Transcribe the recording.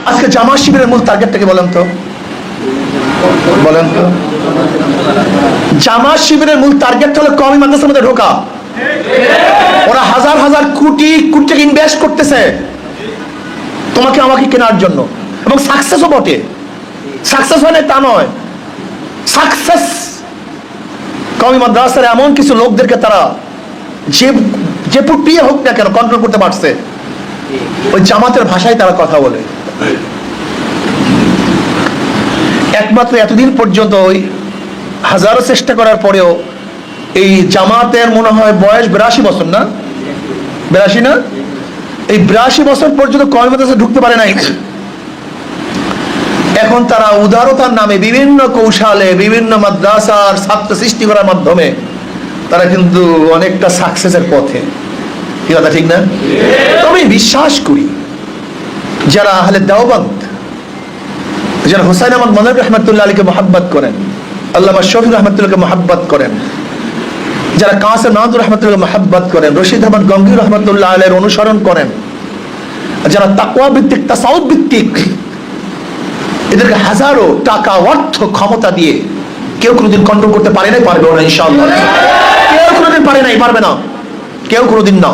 আজকে জামাত শিবিরের মূল টার্গেটটাকে বলেন তো, বলেন তো। জামাত শিবিরের মূল টার্গেট হলো কওমি মাদ্রাসার মধ্যে ঢোকা। ওরা হাজার হাজার কোটি কোটি টাকা ইনভেস্ট করতেছে তোমাকে আমাকে কেনার জন্য, এবং সাকসেসও বটে। সাকসেস হয় না তা নয়, সাকসেস কওমি মাদ্রাসার এমন কিছু লোকদেরকে তারা যে প্রক্রিয়া হোক না কেন কন্ট্রোল করতে পারছে। ওই জামাতের ভাষায় তারা কথা বলে। একমাত্র এতদিন পর্যন্ত ওই হাজারো চেষ্টা করার পরেও এই জামাতের মনে হয় বয়স 82 বছর, না 82 না, এই 82 বছর পর্যন্ত কওমি মাদ্রাসায় ঢুকতে পারে নাই। এখন তারা উদারতার নামে বিভিন্ন কৌশলে বিভিন্ন মাদ্রাসার ছাত্র সৃষ্টি করার মাধ্যমে তারা কিন্তু অনেকটা সাকসেসের পথে। কি কথা ঠিক না? আমি বিশ্বাস করি যারা আহলে দেওবন্দ, যারা হুসাইন আহমদ মাদানী রহমাতুল্লাহ আলাইহিকে মহব্বত করেন, আল্লামা শফিক রহমাতুল্লাহকে মহব্বত করেন, যারা কাসেম নাদুর রহমাতুল্লাহকে মহব্বত করেন, রশিদ আহমদ গঙ্গী রহমাতুল্লাহ আলাইহির অনুসরণ করেন, যারা তাকওয়া ভিত্তিক তাসাউফ ভিত্তিক, এদেরকে হাজারো টাকা অর্থ ক্ষমতা দিয়ে কেউ কোনোদিন কন্ট্রোল করতে পারে নাই, পারবে না ইনশাআল্লাহ। কেউ কোনোদিন পারে নাই, পারবে না, কেউ কোনোদিন না।